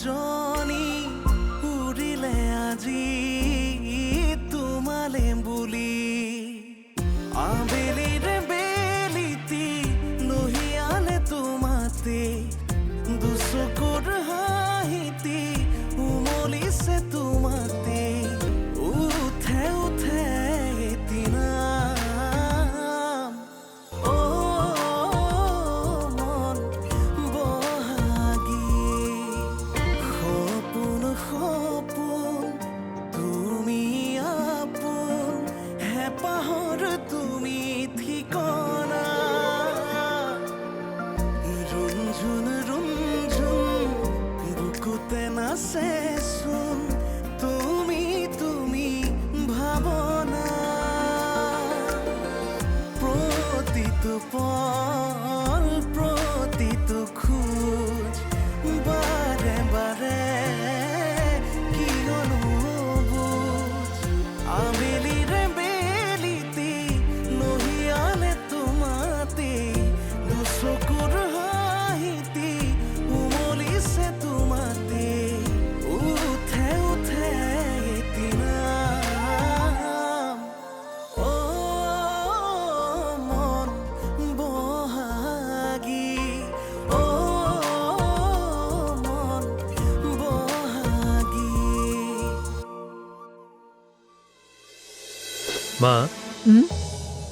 জনী উৰিলে আজি তোমালে বুলি আবেলিৰে বেলিতি লহিয়ালে তোমাতে দুচকুৰ হাঁহিতি উমলিছে তোমাতে উঠে উঠে এদিনা মন বহাগী সপোন সপোন তুমি আপোন হেঁপাহৰ তুমি ঠিকনা ৰুমঝুন ৰুমঝুন বুকুতে নাচেচোন তুমি তুমি ভাৱনা প্ৰতিটো পল প্ৰতিটো খোজ বাৰে বাৰে কিয়নো বুজ আবেলিৰে বেলিতি লহিয়ালে তোমাতে দুচকুৰ হাঁহিতি উমলিছে তোমাতে উঠে উঠে এদিনা মন বহাগী মন বহাগী মা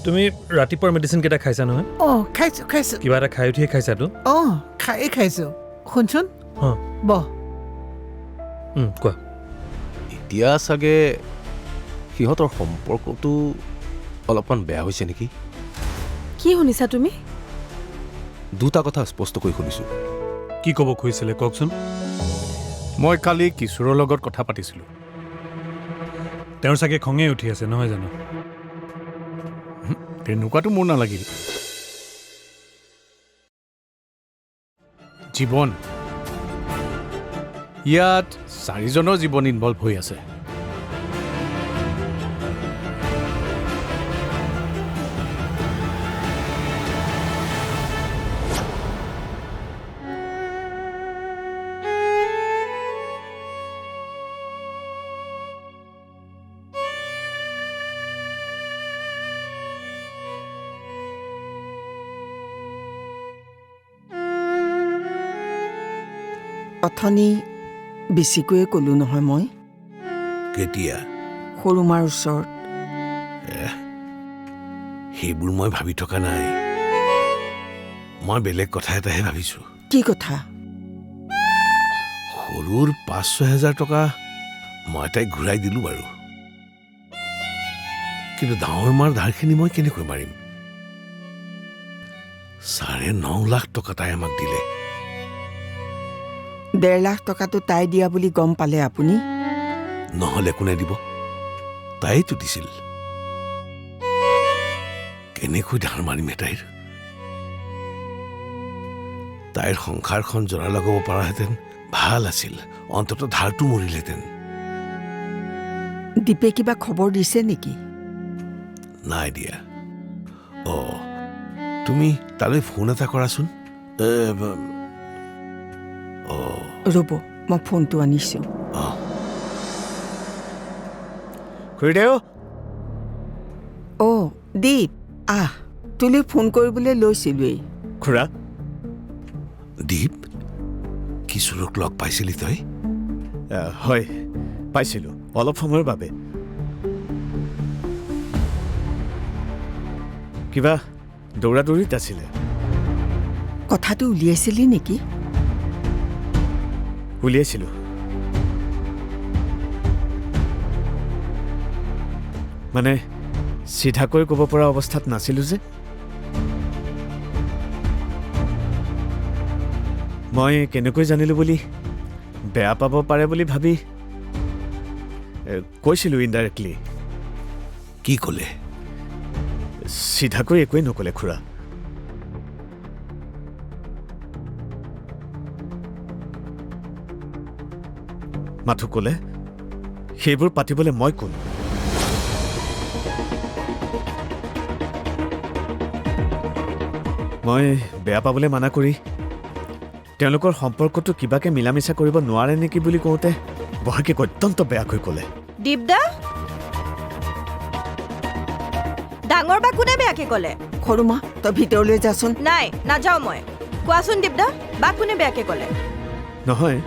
তুমি ৰাতিপুৱাৰ মেডিচিন কেইটা খাইছা নহয় খাইছো কিবা এটা খাই উঠিয়ে খাইছাতো খাইছো শুনচোন অঁ বহ কোৱা এতিয়া চাগে সিহঁতৰ সম্পৰ্কটো অলপমান বেয়া হৈছে নেকি কি শুনিছা তুমি দুটা কথা স্পষ্টকৈ শুনিছোঁ কি ক'ব খুজিছিলে কওকচোন মই কালি কিশোৰৰ লগত কথা পাতিছিলোঁ তেওঁৰ চাগে খঙে উঠি আছে নহয় জানো তেনেকুৱাটো মোৰ নালাগিল জীৱন ইয়াত 4জনৰ জীৱন ইনভলভ হৈ আছে অথনি বেছিকৈয়ে ক'লো নহয় মই কেতিয়া সৰুমাৰ ওচৰত সেইবোৰ মই ভাবি থকা নাই মই বেলেগ কথা এটাহে ভাবিছোঁ কি কথা সৰুৰ 5-6 হাজাৰ টকা মই তাইক ঘূৰাই দিলোঁ বাৰু কিন্তু ডাঙৰ মাৰ ধাৰখিনি মই কেনেকৈ মাৰিম 9.5 লাখ টকা তাই আমাক দিলে 1.5 লাখ টকাটো তাই দিয়া বুলি গম পালে আপুনি নহ'লে কোনে দিব তাইতো দিছিল কেনেকৈ ধাৰ মাৰিম তাইৰ সংসাৰখন জৰা লগাব পৰাহেঁতেন ভাল আছিল অন্ততঃ ধাৰটো মৰিলেহেঁতেন দীপে কিবা খবৰ দিছে নেকি নাই দিয়া তুমি তালৈ ফোন এটা কৰাচোন ৰ'ব মই ফোনটো আনিছোঁ খুৰীদেউ দীপ তোলৈ ফোন কৰিবলৈ লৈছিলোৱেই খুৰা দীপ কিশোৰক লগ পাইছিলি তই হয় পাইছিলোঁ অলপ সময়ৰ বাবে কিবা দৌৰাদৌৰিত আছিলে কথাটো উলিয়াইছিলি নেকি উলিয়াইছিলোঁ মানে চিধাকৈ ক'ব পৰা অৱস্থাত নাছিলোঁ যে মই কেনেকৈ জানিলোঁ বুলি বেয়া পাব পাৰে বুলি ভাবি কৈছিলোঁ ইনডাইৰেক্টলি কি ক'লে চিধাকৈ একোৱেই নক'লে খুৰা মাথো ক'লে সেইবোৰ পাতিবলৈ মই কোন মই বেয়া পাবলৈ মানা কৰি তেওঁলোকৰ সম্পৰ্কটো কিবাকে মিলা মিছা কৰিব নোৱাৰে নেকি বুলি কওঁতে বহাগীক অত্যন্ত বেয়াকৈ ক'লে। দীপদা ডাঙৰ বা কোনে বেয়াকে ক'লে? সৰু মা তই ভিতৰলৈ যাচোন। নাই নাযাওঁ মই। কোৱাচোন দীপদা বা কোনে বেয়াকে ক'লে? নহয়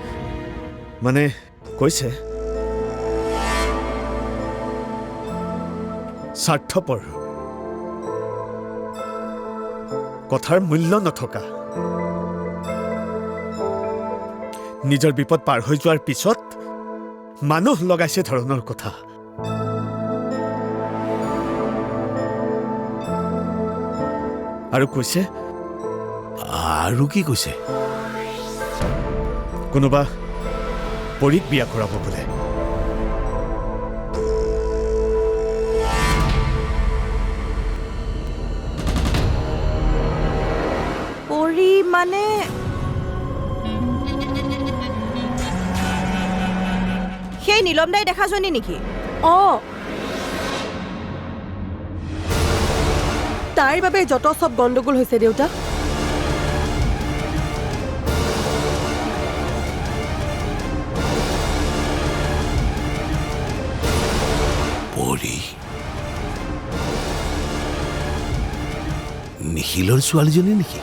মানে কৈছে স্বাৰ্থপৰ, কথাৰ মূল্য নথকা, নিজৰ বিপদ পাৰ হৈ যোৱাৰ পিছত মানুহ লগাইছে ধৰণৰ কথা। আৰু কৈছে আৰু কি কৈছে? কোনোবা পৰীক বিয়া কৰাব বোলে। পৰি মানে সেই নীলম দাই দেখাজনী নেকি? অঁ তাইৰ বাবে যত চব গণ্ডগোল হৈছে দেউতা। পৰি নিখিলৰ ছোৱালীজনী নেকি?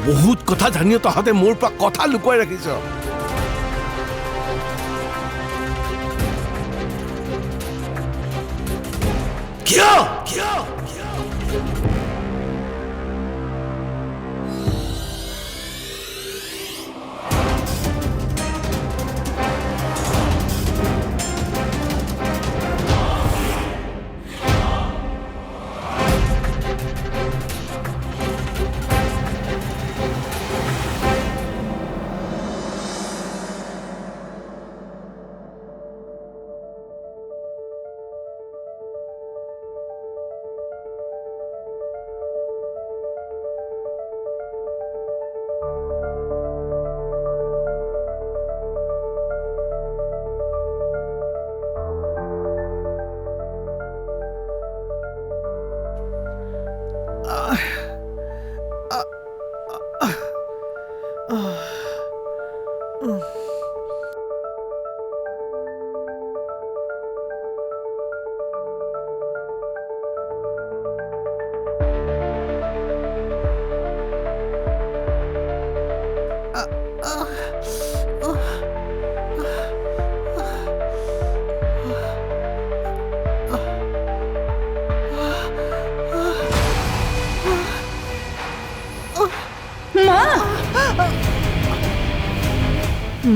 বহুত কথা জানিও তহঁতে মোৰ পৰা কথা লুকুৱাই ৰাখিছ। কিয় কিয়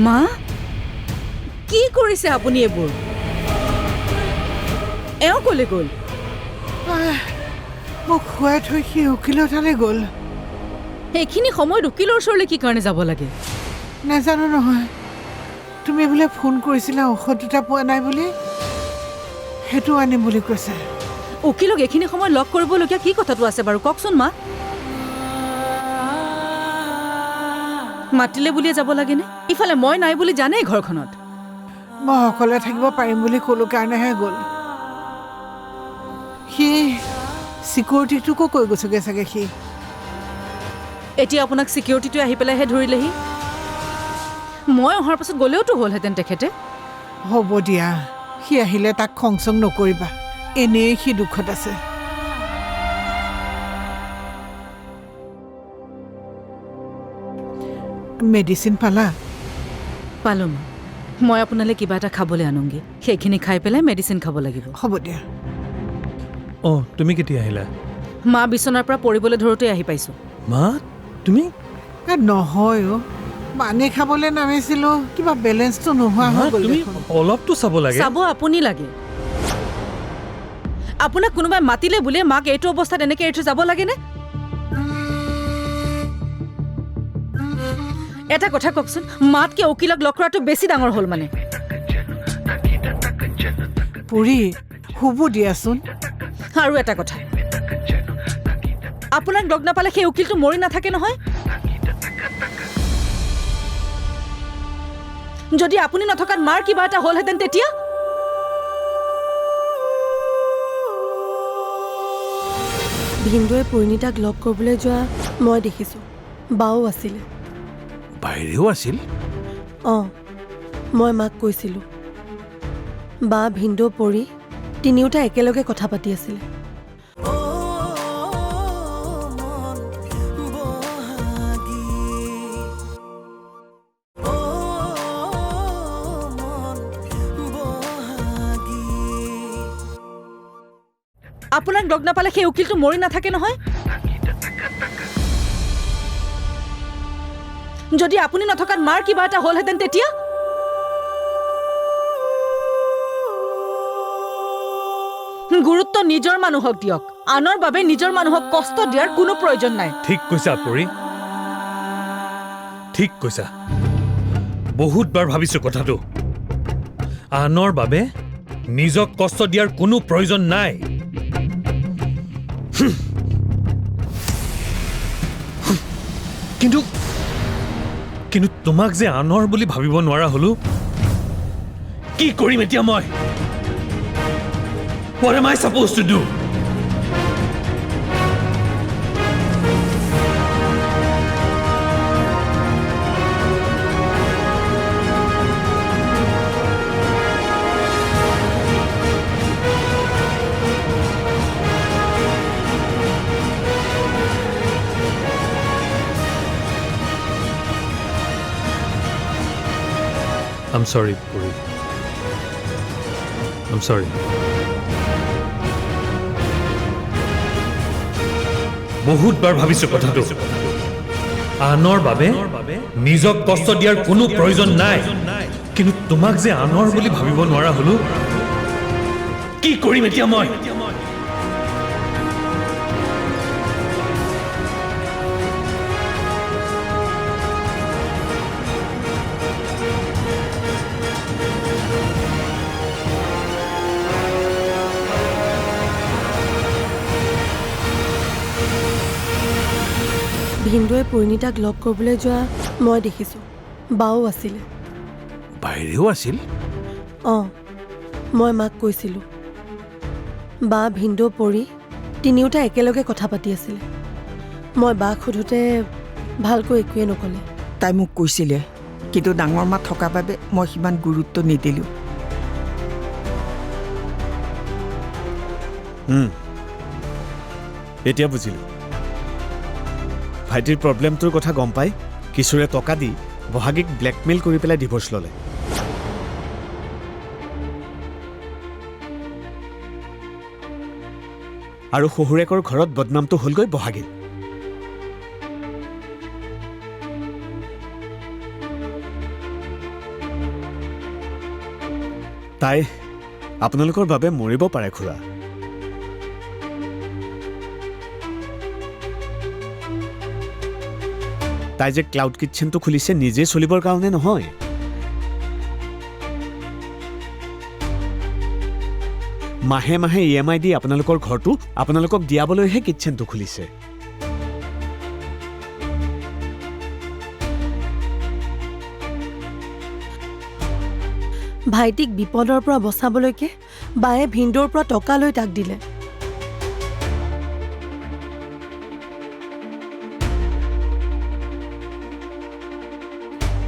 মা কি কৰিছে আপুনি এইবোৰ? এওঁ ক'লে গ'ল? মোক খুৱাই থৈ সি উকিলৰ তালৈ গ'ল। সেইখিনি সময়ত উকিলৰ ওচৰলৈ কি কাৰণে যাব লাগে? নাজানো নহয়, তুমি বোলে ফোন কৰিছিলা ঔষধ দুটা পোৱা নাই বুলি, সেইটো আনিম বুলি কৈছে। উকিলক এইখিনি সময়ত লগ কৰিবলগীয়া কি কথাটো আছে বাৰু কওকচোন মা? মাতিলে বুলিয়ে যাব লাগেনে? ইফালে মই নাই বুলি জানেই ঘৰখনত। মই অকলে থাকিব পাৰিম বুলি ক'লো কাৰণেহে গ'ল। সি চিকিউৰিটিটোকো কৈ গৈছেগৈ চাগে। সি এতিয়া আপোনাক চিকিউৰিটিটোৱে আহি পেলাইহে ধৰিলেহি। মই অহাৰ পাছত গ'লেওতো হ'লহেঁতেন তেখেতে। হ'ব দিয়া, সি আহিলে তাক খং চং নকৰিবা, এনেই সি দুখত আছে। মেডিচিন পালা? পালোঁ মা। মই আপোনালৈ কিবা এটা খাবলৈ আনোগৈ, সেইখিনি খাই পেলাই মেডিচিন খাব লাগিব। হ'ব দিয়া। অঁ তুমি কেতিয়া আহিলা? মা বিচনাৰ পৰা পৰিবলৈ ধৰোঁতেই আহি পাইছোঁ। মা তুমি? নহয় অ', পানী খাবলৈ নামিছিলোঁ, কিবা বেলেঞ্চটো নোহোৱা হৈ গ'ল তুমি দেখোন। অলপতো চাব লাগে। চাব আপুনি লাগে। আপোনাক কোনোবাই মাতিলে বুলিয়ে মাক এইটো অৱস্থাত এনেকৈ এৰি থৈ যাব লাগেনে? এটা কথা কওকচোন, মাতকৈ উকিলক লগ কৰাটো বেছি ডাঙৰ হ'ল মানে। পুৰি শুব দিয়াচোন। আৰু এটা কথা, আপোনাক লগ নাপালে সেই উকিলটো মৰি নাথাকে নহয়। যদি আপুনি নথকাত মাৰ কিবা এটা হ'লহেঁতেন তেতিয়া ভিনদৈ পৰিণীতাক লগ কৰিবলৈ যোৱা মই দেখিছোঁ বাও আছিলে বাহিৰেও আছিল অঁ মই মাক কৈছিলোঁ বা ভিনদৌ পৰি তিনিওটা একেলগে কথা পাতি আছিলে আপোনাক লগ নাপালে সেই উকিলটো মৰি নাথাকে নহয় যদি আপুনি নথকাত মাৰ কিবা এটা হ'লহেঁতেন তেতিয়া গুৰুত্ব নিজৰ মানুহক দিয়ক আনৰ বাবে নিজৰ মানুহক কষ্ট দিয়াৰ কোনো প্ৰয়োজন নাই ঠিক কৈছা পৰি ঠিক কৈছা বহুতবাৰ ভাবিছো কথাটো আনৰ বাবে নিজক কষ্ট দিয়াৰ কোনো প্ৰয়োজন নাই কিন্তু কিন্তু তোমাক যে আনৰ বুলি ভাবিব নোৱাৰা হলো কি কৰিম এতিয়া মই What am I supposed to do? I'm sorry, Puri. I'm sorry. বহুতবাৰ ভাবিছো কথাটো আনৰ বাবে নিজক কষ্ট দিয়াৰ কোনো প্ৰয়োজন নাই কিন্তু তোমাক যে আনৰ বুলি ভাবিব নোৱাৰা হলো কি কৰিম এতিয়া মই ভিনদৈ পৰিণীতাক লগ কৰিবলৈ যোৱা মই দেখিছোঁ বাও আছিলে বাহিৰেও আছিল অঁ মই মাক কৈছিলোঁ বা ভিনদৌ পৰি তিনিওটা একেলগে কথা পাতি আছিলে মই বাক সোধোতে ভালকৈ একোৱে নক'লে তাই মোক কৈছিলে কিন্তু ডাঙৰ মা থকাৰ বাবে মই সিমান গুৰুত্ব নিদিলোঁ এতিয়া বুজিলোঁ ভাইটিৰ প্ৰব্লেমটোৰ কথা গম পাই কিশোৰে টকা দি বহাগীক ব্লেকমেইল কৰি পেলাই ডিভৰ্চ ল'লে আৰু শহুৰেকৰ ঘৰত বদনামটো হ'লগৈ বহাগীৰ তাই আপোনালোকৰ বাবে মৰিব পাৰে খুৰা তাই যে ক্লাউড কিটচেনটো খুলিছে নিজে চলিবৰ কাৰণে নহয় মাহে মাহে EMI দি আপোনালোকৰ ঘৰটো আপোনালোকক দিয়াবলৈহে কিটচেনটো খুলিছে ভাইটিক বিপদৰ পৰা বচাবলৈকে বায়ে ভিনদৌৰ পৰা টকা লৈ তাক দিলে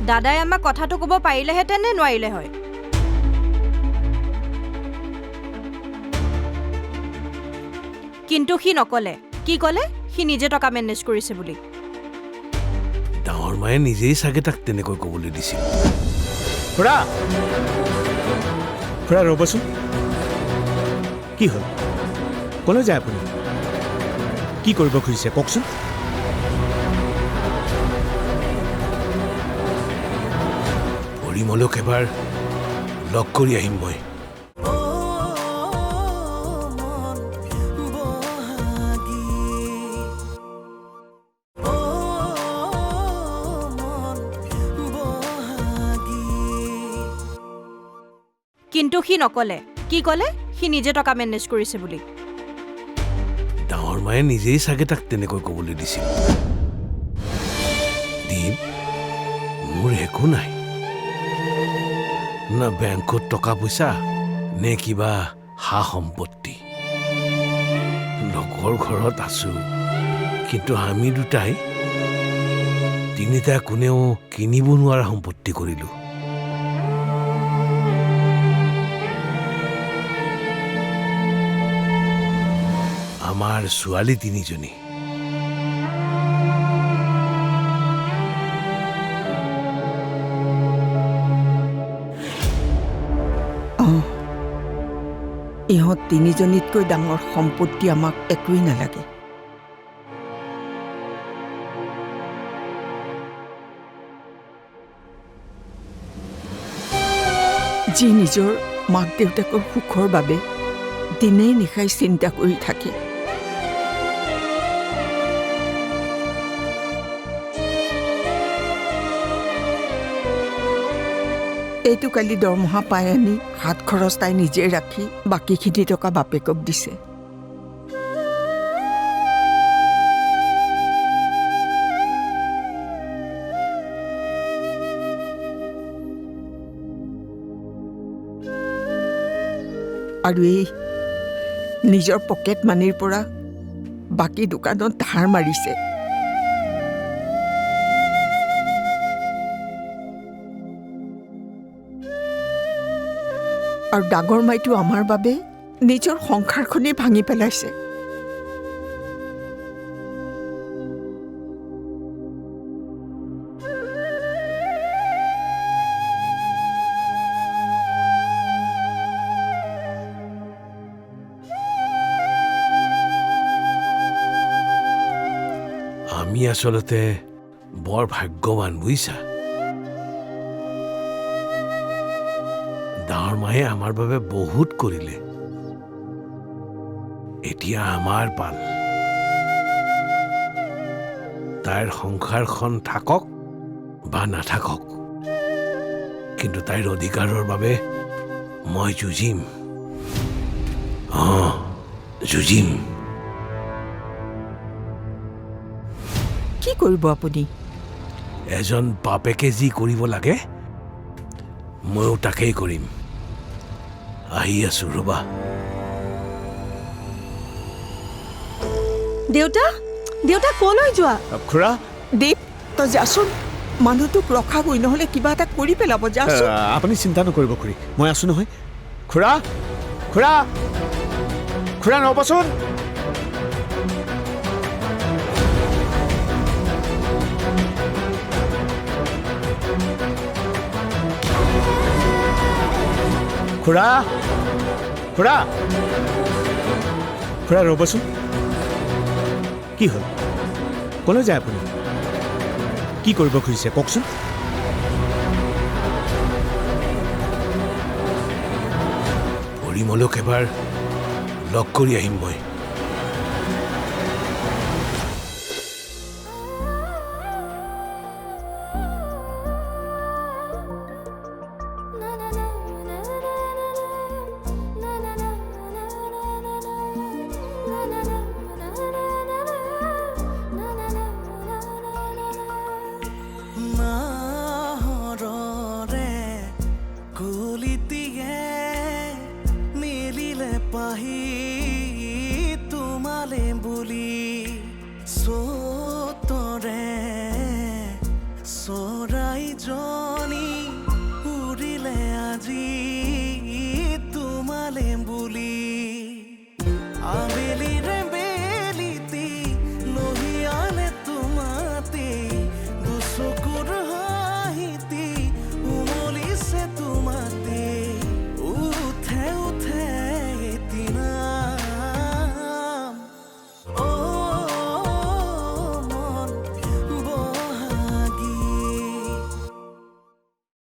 দাদাই আমাক কথাটো ক'ব পাৰিলেহেঁতেন নে নোৱাৰিলে হয় কিন্তু সি নক'লে কি ক'লে সি নিজে টকা মেনেজ কৰিছে বুলি ডাঙৰ মায়ে নিজেই চাগে তাক তেনেকৈ ক'বলৈ দিছিল খুৰা খুৰা ৰ'বচোন কি হ'ল ক'লৈ যায় আপুনি কি কৰিব খুজিছে কওকচোন পৰিমলক এবাৰ লগ কৰি আহিম মই কিন্তু সি নক'লে কি ক'লে সি নিজে টকা মেনেজ কৰিছে বুলি ডাঙৰ মায়ে নিজেই চাগে তাক তেনেকৈ ক'বলৈ দিছিল দীপ মোৰ একো নাই না বেংকত টকা পইচা নে কিবা সা সম্পত্তি। লগৰ ঘৰত আছো, কিন্তু আমি দুটাই তিনিটা কোনেও কিনিব নোৱাৰা সম্পত্তি কৰিলো। আমাৰ ছোৱালী 3জনী। ইহঁত 3জনীতকৈ ডাঙৰ সম্পত্তি আমাক একোৱেই নালাগে। যি নিজৰ মাক দেউতাকৰ সুখৰ বাবে দিনে নিশাই চিন্তা কৰি থাকে, এইটো কালি দৰমহা পাই আনি হাত খৰচ তাই নিজে ৰাখি বাকীখিনি টকা বাপেকক দিছে। আৰু এই নিজৰ পকেট মানিৰ পৰা বাকী দোকানত ধাৰ মাৰিছে। আৰু ডাঙৰ মাইটো আমাৰ বাবে নিজৰ সংসাৰখনেই ভাঙি পেলাইছে। আমি আচলতে বৰ ভাগ্যৱান বুজিছা। ডাঙৰ মায়ে আমাৰ বাবে বহুত কৰিলে। এতিয়া আমাৰ পাল। তাইৰ সংসাৰখন থাকক বা নাথাকক, কিন্তু তাইৰ অধিকাৰৰ বাবে মই যুঁজিম। যুঁজিম। কি কৰিব আপুনি? এজন বাপেকে যি কৰিব লাগে ময়ো তাকেই কৰিম। আহি আছো ৰবা। দেউতা, দেউতা কলৈ যোৱা? খুৰা, দীপ, তই যাচোন, মানুহটোক ৰখাবই, নহ'লে কিবা এটা কৰি পেলাব। যাচোন। আপুনি চিন্তা নকৰিব খুৰী, মই আছো নহয়। খুৰা, খুৰা, খুৰা নবচোন। খুৰা, খুৰা, খুৰা ৰ'বচোন। কি হ'ল? ক'লৈ যায় আপুনি? কি কৰিব খুজিছে কওকচোন। পৰিমলক এবাৰ লগ কৰি আহিম মই।